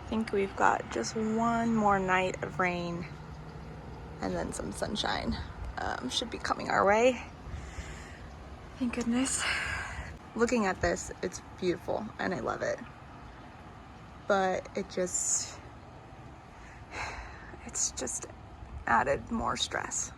I think we've got just one more night of rain and then some sunshine should be coming our way. Thank goodness. Looking at this, it's beautiful and I love it. But it's just added more stress.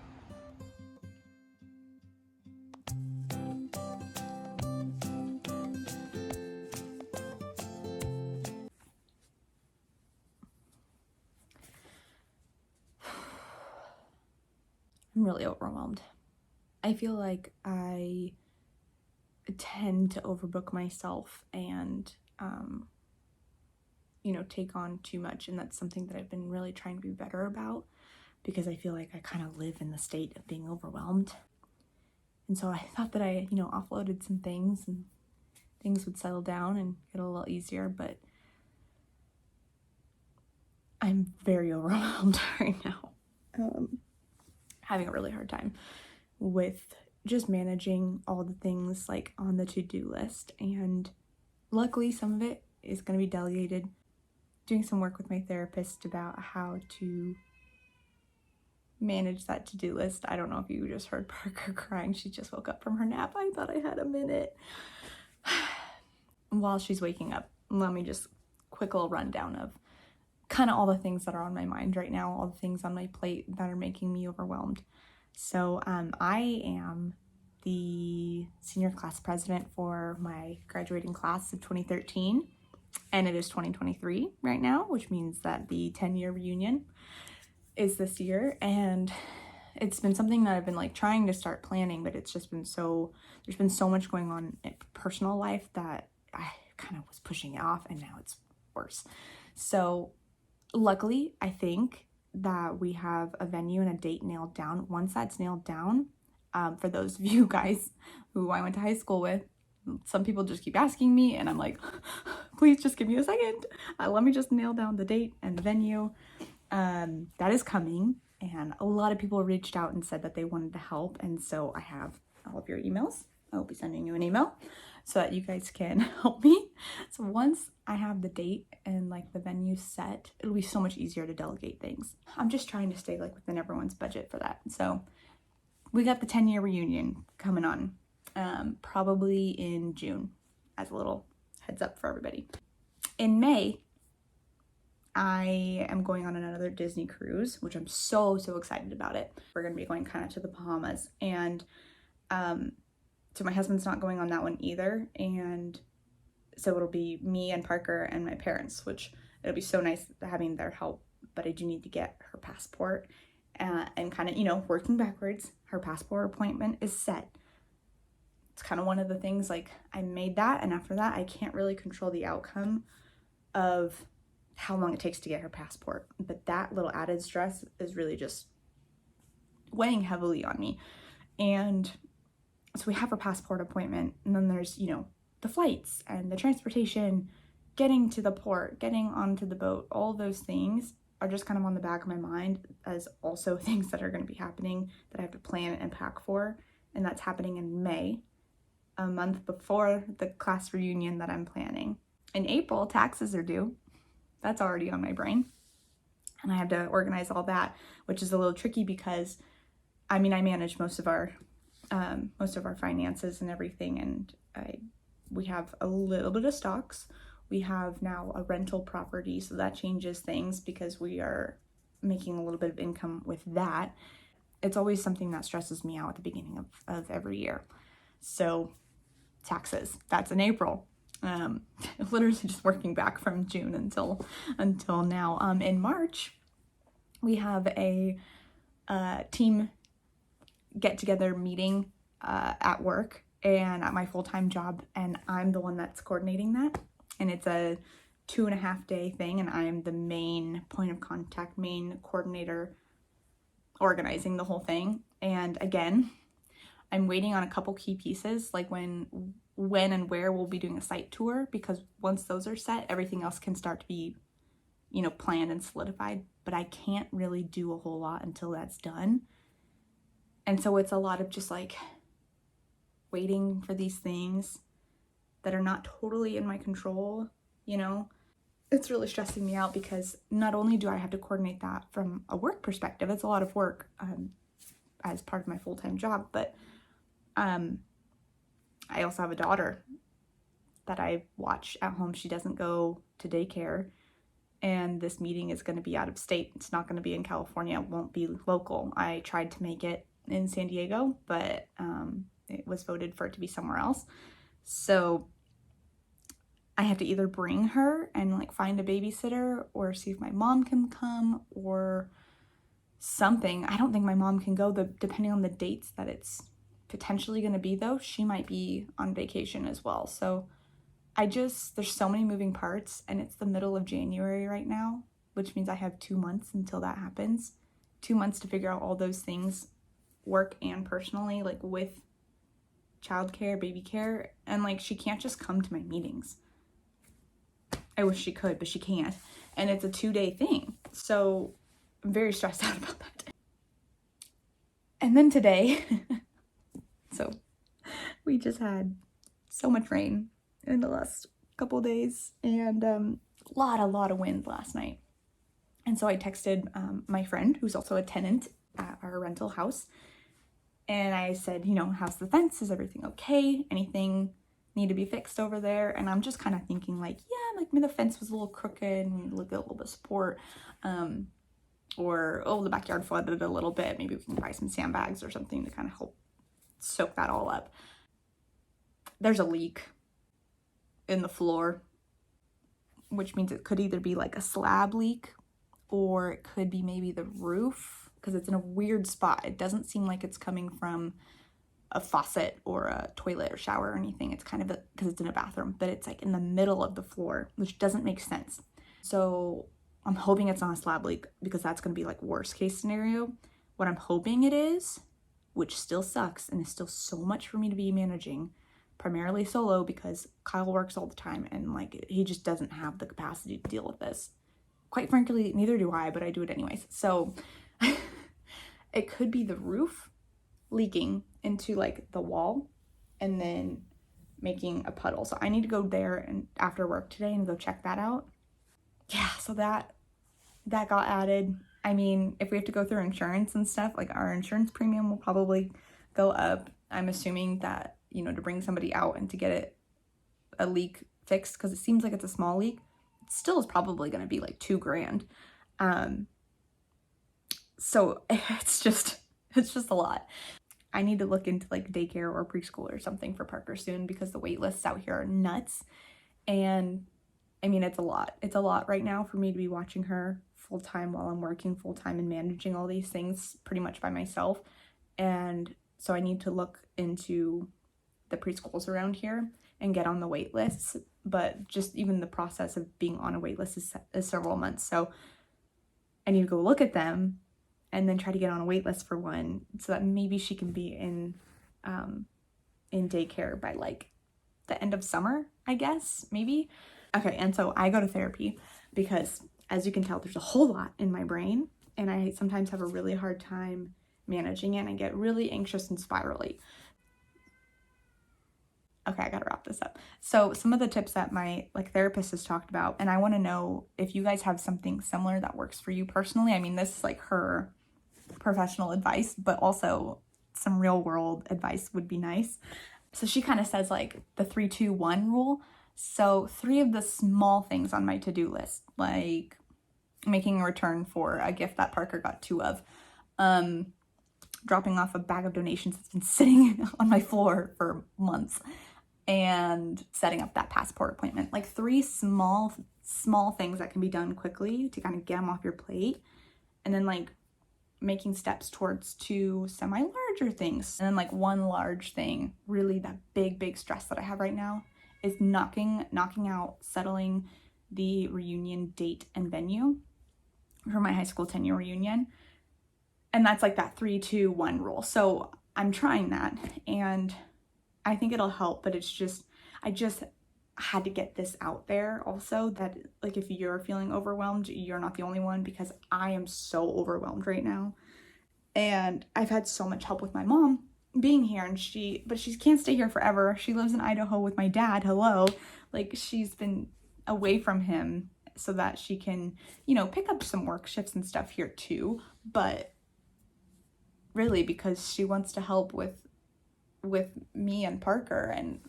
I'm really overwhelmed. I feel like I tend to overbook myself and, take on too much. And that's something that I've been really trying to be better about because I feel like I kind of live in the state of being overwhelmed. And so I thought that I, offloaded some things and things would settle down and get a little easier, but I'm very overwhelmed right now. Having a really hard time with just managing all the things like on the to-do list, and luckily some of it is going to be delegated. Doing some work with my therapist about how to manage that to-do list. I don't know if you just heard Parker crying. She just woke up from her nap. I thought I had a minute. While she's waking up, let me just quick little rundown of kind of all the things that are on my mind right now, all the things on my plate that are making me overwhelmed. So I am the senior class president for my graduating class of 2013, and it is 2023 right now, which means that the 10-year reunion is this year. And it's been something that I've been like trying to start planning, but it's just been there's been so much going on in personal life that I kind of was pushing it off, and now it's worse. So luckily, I think that we have a venue and a date nailed down. Once that's nailed down, for those of you guys who I went to high school with, some people just keep asking me, and I'm like, please just give me a second. Let me just nail down the date and the venue. That is coming, and a lot of people reached out and said that they wanted to help, and so I have all of your emails. I will be sending you an email so that you guys can help me. So once I have the date and like the venue set, it'll be so much easier to delegate things. I'm just trying to stay like within everyone's budget for that. So we got the 10-year reunion coming on, probably in June, as a little heads up for everybody. In May, I am going on another Disney cruise, which I'm so excited about it. We're going to be going kind of to the Bahamas, and so my husband's not going on that one either, and so it'll be me and Parker and my parents, which it'll be so nice having their help, but I do need to get her passport, and kind of, working backwards. Her passport appointment is set. It's kind of one of the things, like, I made that, and after that, I can't really control the outcome of how long it takes to get her passport. But that little added stress is really just weighing heavily on me. And so we have her passport appointment, and then there's, the flights and the transportation, getting to the port, getting onto the boat. All those things are just kind of on the back of my mind as also things that are going to be happening that I have to plan and pack for. And that's happening in May, a month before the class reunion that I'm planning. In April, taxes are due. That's already on my brain. And I have to organize all that, which is a little tricky because, I manage most of our finances and everything, and we have a little bit of stocks. We have now a rental property, so that changes things because we are making a little bit of income with that. It's always something that stresses me out at the beginning of every year. So taxes, that's in April. Literally just working back from June until now. In March, we have a team get-together meeting at work and at my full-time job, and I'm the one that's coordinating that. And it's a 2.5-day thing, and I'm the main point of contact, main coordinator, organizing the whole thing. And again, I'm waiting on a couple key pieces, like when and where we'll be doing a site tour, because once those are set, everything else can start to be, planned and solidified. But I can't really do a whole lot until that's done. And so it's a lot of just like waiting for these things that are not totally in my control, it's really stressing me out because not only do I have to coordinate that from a work perspective, it's a lot of work as part of my full-time job, but I also have a daughter that I watch at home. She doesn't go to daycare, and this meeting is going to be out of state. It's not going to be in California. It won't be local. I tried to make it in San Diego, but it was voted for it to be somewhere else. So I have to either bring her and like find a babysitter or see if my mom can come or something. I don't think my mom can go, depending on the dates that it's potentially going to be, though. She might be on vacation as well. So there's so many moving parts, and it's the middle of January right now, which means I have 2 months until that happens. 2 months to figure out all those things, work and personally, like with childcare, baby care, and like she can't just come to my meetings. I wish she could, but she can't. And it's a 2-day thing. So I'm very stressed out about that. And then today, so we just had so much rain in the last couple days, and a lot of wind last night. And so I texted my friend, who's also a tenant at our rental house, and I said, how's the fence? Is everything okay? Anything need to be fixed over there? And I'm just kind of thinking like, yeah, like maybe the fence was a little crooked and we need a little bit of support. Or, the backyard flooded a little bit. Maybe we can buy some sandbags or something to kind of help soak that all up. There's a leak in the floor, which means it could either be like a slab leak or it could be maybe the roof, because it's in a weird spot. It doesn't seem like it's coming from a faucet or a toilet or shower or anything. It's kind of because it's in a bathroom, but it's like in the middle of the floor, which doesn't make sense. So I'm hoping it's not a slab leak, because that's going to be like worst case scenario. What I'm hoping it is, which still sucks and is still so much for me to be managing, primarily solo, because Kyle works all the time and like he just doesn't have the capacity to deal with this. Quite frankly, neither do I, but I do it anyways. So it could be the roof leaking into like the wall and then making a puddle. So I need to go there and after work today and go check that out. Yeah, so that got added. I mean, if we have to go through insurance and stuff, like our insurance premium will probably go up. I'm assuming that, to bring somebody out and to get a leak fixed, because it seems like it's a small leak, it still is probably going to be like $2,000. So it's just a lot. I need to look into like daycare or preschool or something for Parker soon, because the wait lists out here are nuts. And I mean, it's a lot. It's a lot right now for me to be watching her full time while I'm working full time and managing all these things pretty much by myself. And so I need to look into the preschools around here and get on the wait lists. But just even the process of being on a wait list is several months. So I need to go look at them and then try to get on a wait list for one, so that maybe she can be in daycare by like the end of summer, I guess, maybe. Okay, and so I go to therapy because, as you can tell, there's a whole lot in my brain, and I sometimes have a really hard time managing it, and I get really anxious and spirally. Okay, I gotta wrap this up. So some of the tips that my therapist has talked about, and I want to know if you guys have something similar that works for you personally. I mean, this is like her professional advice, but also some real world advice would be nice. So she kind of says like the 3-2-1 rule. So 3 of the small things on my to-do list, like making a return for a gift that Parker got 2 of, dropping off a bag of donations that's been sitting on my floor for months, and setting up that passport appointment. Like 3 small things that can be done quickly to kind of get them off your plate, and then like making steps towards 2 semi-larger things. And then like 1 large thing, really that big stress that I have right now, is knocking out, settling the reunion date and venue for my high school 10-year reunion. And that's like that 3-2-1 rule. So I'm trying that, and I think it'll help, but I just had to get this out there also, that like if you're feeling overwhelmed, you're not the only one, because I am so overwhelmed right now. And I've had so much help with my mom being here, and she can't stay here forever. She lives in Idaho with my dad. Hello. Like, she's been away from him so that she can, you know, pick up some work shifts and stuff here too, but really because she wants to help with me and Parker, and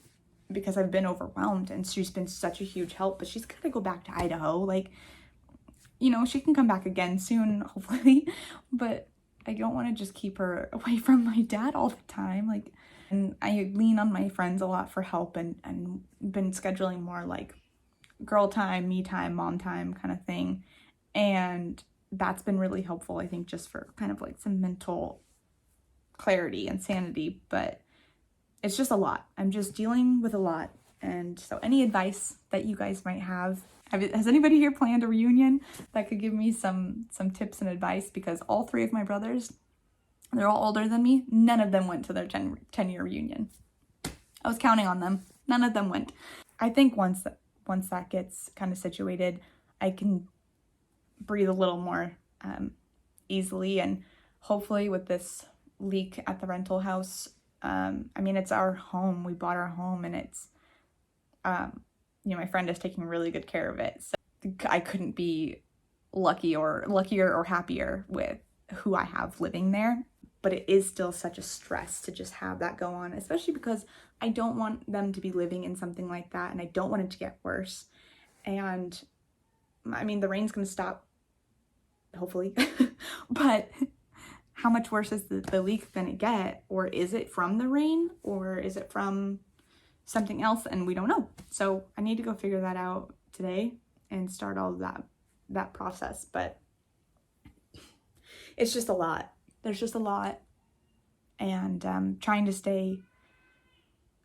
because I've been overwhelmed, and she's been such a huge help. But she's got to go back to Idaho. Like, you know, she can come back again soon, hopefully, but I don't want to just keep her away from my dad all the time. Like, and I lean on my friends a lot for help, and been scheduling more like girl time, me time, mom time kind of thing. And that's been really helpful, I think, just for kind of like some mental clarity and sanity. But it's just a lot. I'm just dealing with a lot. And so any advice that you guys might have, has anybody here planned a reunion that could give me some tips and advice? Because all three of my brothers, they're all older than me. None of them went to their 10-year reunion. I was counting on them. None of them went. I think once that gets kind of situated, I can breathe a little more easily. And hopefully with this leak at the rental house, I mean, it's our home. We bought our home, and it's, you know, my friend is taking really good care of it. So I couldn't be luckier or happier with who I have living there. But it is still such a stress to just have that go on, especially because I don't want them to be living in something like that, and I don't want it to get worse. And I mean, the rain's gonna stop, hopefully, but how much worse is the leak gonna get? Or is it from the rain, or is it from something else? And we don't know. So I need to go figure that out today and start all of that process. But it's just a lot. There's just a lot. And trying to stay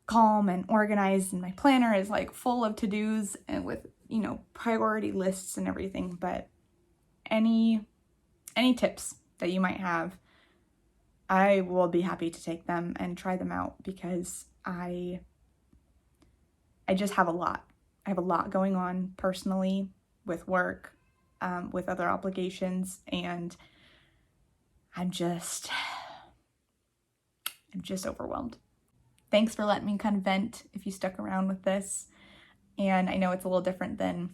calm and organized, and my planner is like full of to-dos and with, you know, priority lists and everything. But any tips that you might have, I will be happy to take them and try them out, because I just have a lot. I have a lot going on personally, with work, with other obligations, and I'm just overwhelmed. Thanks for letting me kind of vent if you stuck around with this. And I know it's a little different than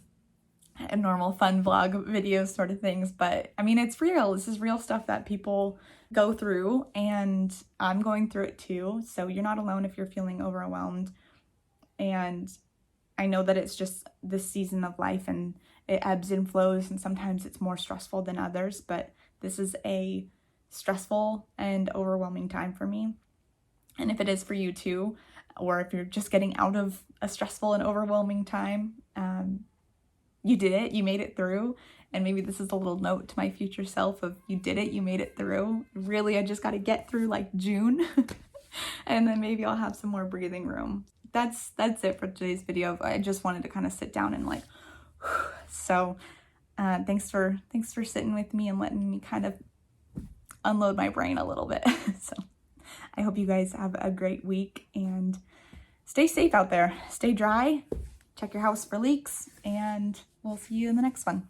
a normal fun vlog video sort of things, but I mean, it's real. This is real stuff that people go through, and I'm going through it too. So you're not alone if you're feeling overwhelmed. And I know that it's just this season of life, and it ebbs and flows, and sometimes it's more stressful than others, but this is a stressful and overwhelming time for me. And if it is for you too, or if you're just getting out of a stressful and overwhelming time, you did it, you made it through. And maybe this is a little note to my future self of, you did it, you made it through. Really, I just got to get through like June and then maybe I'll have some more breathing room. That's it for today's video. I just wanted to kind of sit down and like, so thanks for sitting with me and letting me kind of unload my brain a little bit. So I hope you guys have a great week, and stay safe out there. Stay dry, check your house for leaks, and we'll see you in the next one.